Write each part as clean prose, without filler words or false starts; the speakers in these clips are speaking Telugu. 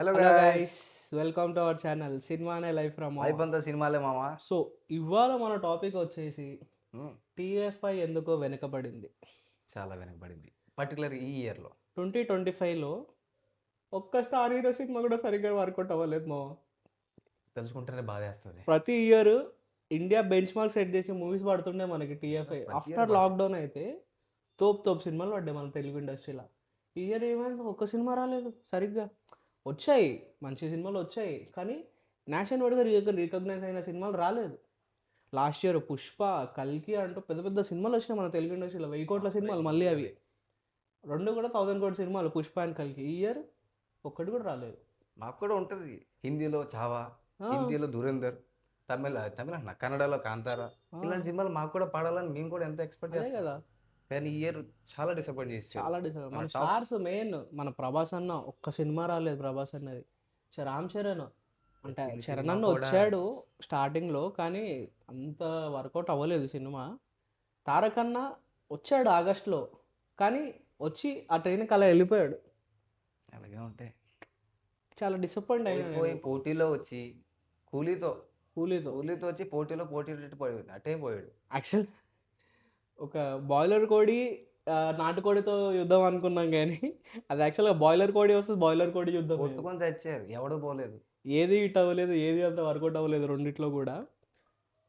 Hello hello guys. Guys, welcome to our channel cinema అనే లైఫ్ ఫ్రమ్ లైఫ్ అంతా సినిమాలే మామ. సో ఇవాళ మన టాపిక్ వచ్చేసి హ్మ్. టీఎఫ్ఐ ఎందుకో వెనుకబడింది. చాలా వెనకబడింది. పర్టికులర్ ఈ ఇయర్‌లో. 2025లో ఒక్క స్టార్ హీరో సినిమా కూడా సరిగ్గా వర్కౌట్ అవ్వలేదు మా. తలుచుకుంటేనే బాధేస్తది. ప్రతి year India bench mark set చేసి మూవీస్ పడుతుండే మనకి టీఎఫ్ఐ. ప్రతి ఇయర్ ఆఫ్టర్ పడతాయి. లాక్డౌన్ అయితే తోపు సినిమాలు పడ్డాయి మన తెలుగు ఇండస్ట్రీలో. ఈ ఇయర్ ఏమైంది, ఒక్క సినిమా రాలేదు సరిగ్గా. వచ్చాయి, మంచి సినిమాలు వచ్చాయి, కానీ నేషనల్ వైడ్గా రికగ్నైజ్ అయిన సినిమాలు రాలేదు. లాస్ట్ ఇయర్ పుష్ప, కల్కి అంటూ పెద్ద పెద్ద సినిమాలు వచ్చినాయి మన తెలుగు ఇండస్ట్రీలో, 1000 కోట్ల సినిమాలు. మళ్ళీ అవి రెండు కూడా 1000 కోట్ల సినిమాలు, పుష్ప అండ్ కల్కి. ఈ ఇయర్ ఒక్కటి కూడా రాలేదు. మాకు కూడా ఉంటది. హిందీలో 'చావా', ఆ, హిందీలో 'ధురంధర్', తమిళ్ అంటున్నా, కన్నడలో 'కాంతార'. ఇలాంటి సినిమాలు మాకు కూడా పడాలని మేము కూడా ఎంత ఎక్స్‌పెక్ట్ అదే చేస్తాం. కదా, కానీ ఈ ఇయర్ చాలా డిసప్పాయింట్ చేసారు. చాలా డిసైడ్. మన మన టాప్ స్టార్స్ మెయిన్ మన ప్రభాస్ అన్న, ఒక్క సినిమా రాలేదు ప్రభాస్ అన్నది. రామ్ చరణ్ అంటే వచ్చిన చరణ్ సినిమా అన్న కూడా వచ్చాడు స్టార్టింగ్లో, కానీ అంత వర్కౌట్ అవ్వలేదు సినిమా. తారక్ అన్న వచ్చాడు ఆగస్ట్లో, కానీ వచ్చి ఆ ట్రైన్కి అలా వెళ్ళిపోయాడు. అలాగే ఉంటాయి. చాలా డిసప్పాయింట్ అయినా పోయి నేను. పోటీలో వచ్చి కూలీతో కూలీతో కూలీతో వచ్చి పోటీలో పోటీ పడిపోయాడు. అటే పోయాడు. యాక్చువల్ ఒక బాయిలర్ కోడి నాటుకోడితో యుద్ధం అనుకున్నాం, కానీ అది యాక్చువల్గా బాయిలర్ కోడి వస్తుంది, బాయిలర్ కోడి యుద్ధం. కొట్టుకొని చచ్చారు. ఎవడూ పోలేదు. ఏది హిట్ అవ్వలేదు, ఏది అంత వర్కౌట్ అవ్వలేదు రెండిట్లో కూడా.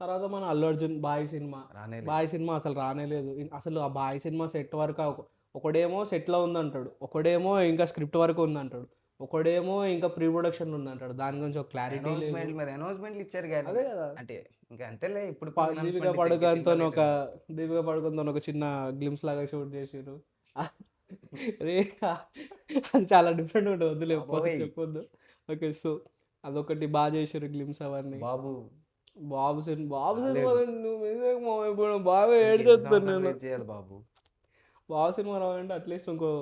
తర్వాత మన అల్లు అర్జున్ బాయ్ సినిమా. రానేలేదు. బాయ్ సినిమా అసలు రానేలేదు. అసలు ఆ బాయ్ సినిమా సెట్ వరకు ఒకడేమో సెట్లో ఉందంటాడు, ఒకడేమో ఇంకా స్క్రిప్ట్ వరకు ఉందంటాడు, ఒకడేమో ఇంకా ప్రీ ప్రొడక్షన్ ఉందంటాడు. దాని గురించి ఒక క్లారిటీ లేదు. అనౌన్స్మెంట్ మీద అనౌన్స్మెంట్లు ఇచ్చారు కానీ అదే కదా, అంటే ఇంకా అంతేలే. ఇప్పుడు దీపికా పడుకోన్తో దీపికా పడుకోన్తో ఒక చిన్న గ్లిమ్స్ లాగా షూట్ చేసారు. అరే అది చాలా డిఫరెంట్ ఉంటుంది, వద్దులే చెప్పొద్దు. ఓకే, సో అదొకటి బాగా చేసారు గ్లిమ్స్ అవన్నీ. బాబు బాబు సినిమా రాలేదు. నువ్వు ఇప్పుడు బాగా ఏడ్చేస్తాను నేను. వెయిట్ చేయాలి బాబు. బాబు సినిమా రావాలంటే అట్లీస్ట్ ఇంకో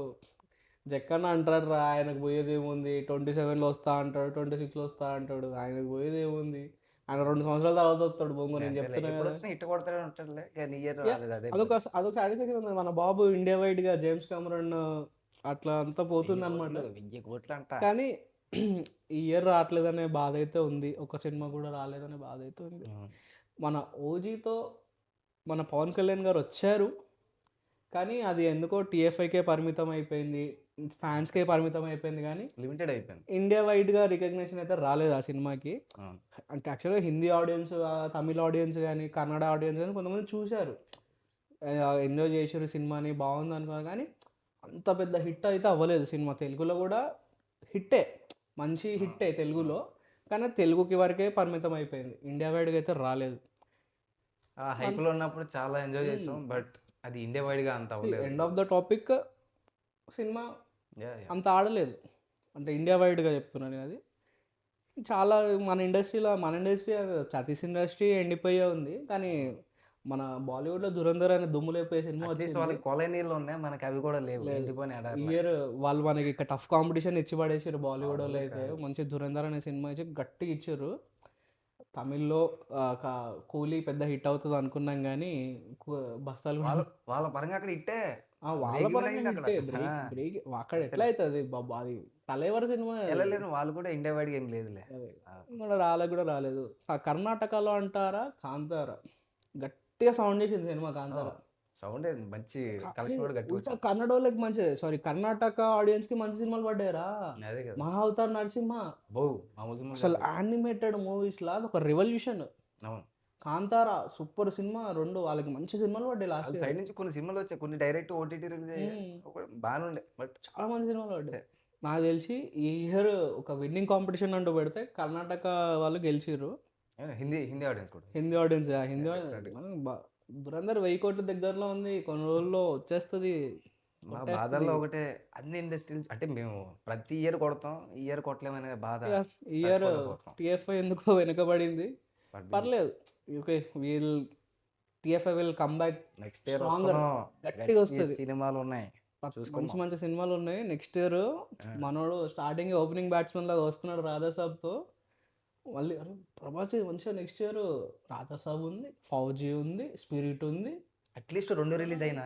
జక్కన్న అంటాడు రా, ఆయనకు పోయేది ఏముంది, 27లో వస్తా అంటాడు, 26లో వస్తా అంటాడు, ఆయనకు పోయేది ఏముంది. ఆయన 2 సంవత్సరాల తర్వాత వస్తాడు బొంగు, నేను చెప్తున్నా ఇప్పుడు కదా. వచ్చిన ఇట్ట కొడతానే ఉంటాడులే కానీ ఇయర్ Yeah, రాలేదు. అదే అదొక అదొక సాటిస్ఫాక్షన్ ఉంది. మన బాబు ఇండియా వైడ్గా జేమ్స్ కెమెరాన్ అట్లా అంతా పోతుంది అనమాట. 1000 కోట్లు అంట. కానీ ఈ ఇయర్ రావట్లేదనే బాధ అయితే ఉంది, ఒక సినిమా కూడా రాలేదనే బాధ అయితే ఉంది. మన ఓజీతో మన పవన్ కళ్యాణ్ గారు వచ్చారు, కానీ అది ఎందుకో టీఎఫ్ఐకే పరిమితం అయిపోయింది, ఫ్యాన్స్కే పరిమితం అయిపోయింది, కానీ లిమిటెడ్ అయిపోయింది. ఇండియా వైడ్గా రికగ్నిషన్ అయితే రాలేదు ఆ సినిమాకి. అవును. అంటే యాక్చువల్గా హిందీ ఆడియన్స్, తమిళ ఆడియన్స్ కానీ, కన్నడ ఆడియన్స్ కానీ కొంతమంది చూశారు, ఎంజాయ్ చేసారు సినిమాని, బాగుంది అనుకున్నారు. కానీ అంత పెద్ద హిట్ అయితే అవ్వలేదు సినిమా. తెలుగులో కూడా హిట్టే, మంచి హిట్టే తెలుగులో, కానీ తెలుగుకి వరకే పరిమితం అయిపోయింది, ఇండియా వైడ్గా అయితే రాలేదు. ఆ హైప్లో ఉన్నప్పుడు చాలా ఎంజాయ్ చేసాం, బట్ అది ఇండియా వైడ్గా అంత అవ్వలేదు. End of the topic, cinema Yeah, yeah. అంత ఆడలేదు, అంటే ఇండియా వైడ్గా చెప్తున్నాను నేను. అది చాలా మన ఇండస్ట్రీ చతీస్ ఇండస్ట్రీ ఎండిపోయే ఉంది, కానీ మన బాలీవుడ్లో ధురంధర్ అనే దుమ్ము లేపే సినిమా అట్లీస్ట్ వచ్చింది. వాళ్ళకి కాలనీలు ఉన్నాయి, మనకి అవి కూడా లేవు. ఎండిపోయిన ఇయర్ వాళ్ళు మనకి ఇక్కడ టఫ్ కాంపిటీషన్ ఇచ్చి పడేసారు బాలీవుడ్ వాళ్ళు. అయితే మంచి ధురంధర్ అనే సినిమా ఇచ్చి గట్టిగా ఇచ్చారు. తమిళ్లో కూలీ పెద్ద హిట్ అవుతుంది అనుకున్నాం, కానీ బస్తాలు వాళ్ళ పరంగా అక్కడ ఇట్టే వాళ్ళ breaking పరంగా అయింది అక్కడ. బ్రేక్ అక్కడ ఎట్లా అవుతుంది బాబా, అది తలేవర సినిమా. వెళ్ళలేరు వాళ్ళు కూడా, ఇండియా వైడ్గా ఏం లేదులే. కూడా కూడా రాలేదు. కర్ణాటకలో అంటారా కాంతారా గట్టిగా సౌండ్ చేసింది సినిమా కాంతారా. సౌండ్ మంచి కలెక్షన్ కూడా గట్టి ఇంకా కన్నడ వాళ్ళకి మంచి, కర్ణాటక ఆడియన్స్ కి మంచి సినిమాలు పడ్డారా. అదే కదా. మహా అవతార్ నరసింహ మామూలు సినిమా అసలు యానిమేటెడ్ మూవీస్ లా ఒక రెవల్యూషన్. అవును. కాంతారా సూపర్ సినిమా, రెండు వాళ్ళకి మంచి సినిమాలు పడ్డాయి లాస్ట్ సైడ్ నుంచి కొన్ని సినిమాలు వచ్చాయి, కొన్ని డైరెక్ట్ ఓటీటీ రిలీజ్ అయ్యాయి, బాగానే ఉండే. బట్ చాలా మంచి సినిమాలు పడ్డాయి. నాకు తెలిసి ఈ ఇయర్ ఒక విన్నింగ్ కాంపిటీషన్ అంటూ పెడితే కర్ణాటక వాళ్ళు గెలిచిర్రు. హిందీ ఆడియన్స్ కూడా. హిందీ ఆడియన్స్ దురంధర్ 1000 కోట్ల దగ్గరలో ఉంది, కొన్ని రోజుల్లో వచ్చేస్తుంది. మా బాధల్లో ఒకటే, అన్ని ఇండస్ట్రీలు అంటే మేము ప్రతి ఇయర్ కొడతాం, ఈ ఇయర్ కొట్టలేమనే బాధ. ఈ ఇయర్ టీఎఫ్ఐ ఎందుకో వెనుకబడింది. పర్లేదు, okay, TFI will come back next year గట్టిగా వస్తుంది. సినిమాలు ఉన్నాయి, మంచి మంచి సినిమాలు ఉన్నాయి నెక్స్ట్ ఇయర్. మనోడు స్టార్టింగ్ ఓపెనింగ్ బ్యాట్స్మెన్ లాగా వస్తున్నాడు రాధాసాబ్తో. మళ్ళీ ప్రభాస్ మంచిగా నెక్స్ట్ ఇయర్ రాధాసాబ్ ఉంది, ఫౌజీ ఉంది, స్పిరిట్ ఉంది. అట్లీస్ట్ 2 రిలీజ్ అయినా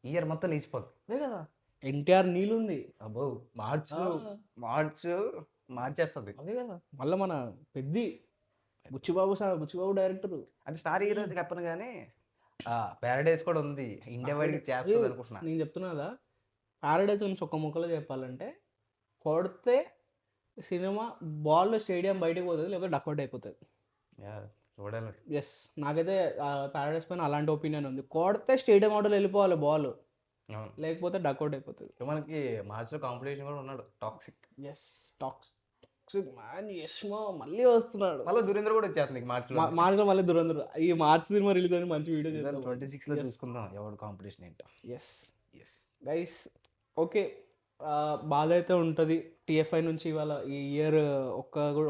ఇయర్ మొత్తం లేచిపోదు. అదే కదా, ఎన్టీఆర్ నీళ్ళు ఉంది. అబ్బో మార్చ్ మార్చేస్తుంది. అదే కదా మళ్ళీ మన పెద్ది బుచ్చిబాబు డైరెక్టర్. అంటే స్టార్ హీరోస్ చెప్పను కానీ ప్యారడైస్ కూడా ఉంది, ఇండియా వైడ్కి చేస్తుంది అనుకుంటున్నా. నేను చెప్తున్నా కదా, ప్యారడైజ్ గురించి ఒక్క ముక్కలో చెప్పాలంటే, కొడితే సినిమా బాల్ స్టేడియం బయటకు పోతుంది, లేకపోతే డక్అవుట్ అయిపోతుంది. Yeah, చూడాలి. ఎస్, నాకైతే ప్యారడైస్ పైన అలాంటి ఒపీనియన్ ఉంది. కొడితే స్టేడియం అవుట్ వెళ్ళిపోవాలి బాల్, అవును. లేకపోతే డక్అవుట్ అయిపోతుంది. మనకి మార్చిలో కాంపిటీషన్ కూడా ఉన్నాడు, toxic. Yes, toxic man. Yes మా మళ్ళీ వస్తున్నాడు. మళ్ళీ దురేంద్ర కూడా వచ్చేస్తుంది మార్చిలో. మార్చిలో మళ్ళీ దురంధర్. ఈ మార్చి సినిమా రిలీజ్ అని మంచి వీడియో చేద్దాం. 26లో చూసుకుందాం ఎవడు కాంపిటీషన్ ఏంటో. Yes guys, okay. బాధ అయితే ఉంటుంది. టీఎఫ్ఐ నుంచి ఇవాళ ఈ ఇయర్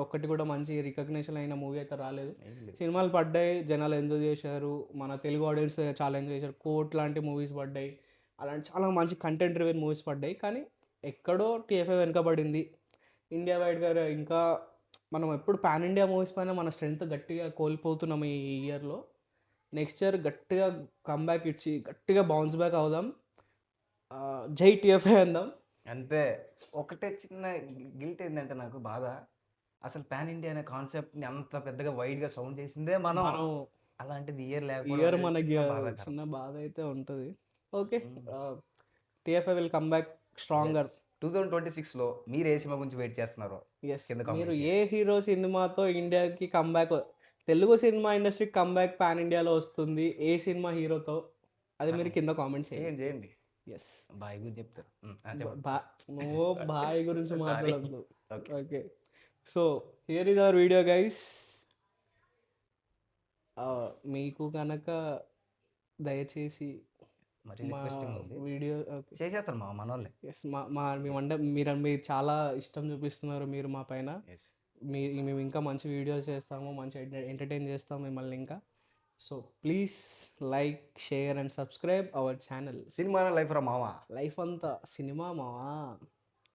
ఒక్కటి కూడా మంచి రికగ్నిషన్ అయిన మూవీ అయితే రాలేదు. సినిమాలు పడ్డాయి, జనాలు ఎంజాయ్ చేశారు, మన తెలుగు ఆడియన్స్ చాలా ఎంజాయ్ చేశారు. కోర్ట్ లాంటి మూవీస్ పడ్డాయి, అలాంటి చాలా మంచి కంటెంట్ రివెన్ మూవీస్ పడ్డాయి. కానీ ఎక్కడో టీఎఫ్ఐ వెనకబడింది. ఇండియా వైడ్ గారు ఇంకా మనం ఎప్పుడు పాన్ ఇండియా మూవీస్ పైన మన స్ట్రెంత్ గట్టిగా కోల్పోతున్నాం ఈ ఇయర్లో. నెక్స్ట్ ఇయర్ గట్టిగా కమ్బ్యాక్ ఇచ్చి గట్టిగా బౌన్స్ బ్యాక్ అవుదాం. జై టీఎఫ్ఐ అందాం అంతే. ఒకటే చిన్న గిల్ట్ ఏంటంటే నాకు బాధ, అసలు పాన్ ఇండియా అనే కాన్సెప్ట్ని అంత పెద్దగా వైడ్గా సౌండ్ చేసిందే మనం. అలాంటిది ఇయర్ ఇయర్ మనకి చిన్న బాధ అయితే ఉంటుంది. Okay, TFI will come back stronger. 2026లో మీరు ఏ సినిమా గురించి వెయిట్ చేస్తున్నారు? ఎస్, మీరు ఏ హీరో సినిమాతో ఇండియాకి కమ్బ్యాక్, తెలుగు సినిమా ఇండస్ట్రీకి కమ్బ్యాక్ పాన్ ఇండియాలో వస్తుంది, ఏ సినిమా హీరోతో, అది మీరు కింద కామెంట్ చేయండి. ఎస్, బాయ్ గురించి చెప్తారు. నువ్వు బాయ్ గురించి మాట్లాడద్దు. Okay, so here is our video guys. మీకు కనుక దయచేసి వీడియో చేసేస్తారు మా మనోళ్ళే. ఎస్, మీరు చాలా ఇష్టం చూపిస్తున్నారు మీరు మా పైన. మేము ఇంకా మంచి వీడియోస్ చేస్తాము, మంచి ఎంటర్టైన్ చేస్తాము మిమ్మల్ని ఇంకా. So please like, share and subscribe our channel. Cinema life రా మావా, లైఫ్ అంతా సినిమా మావా.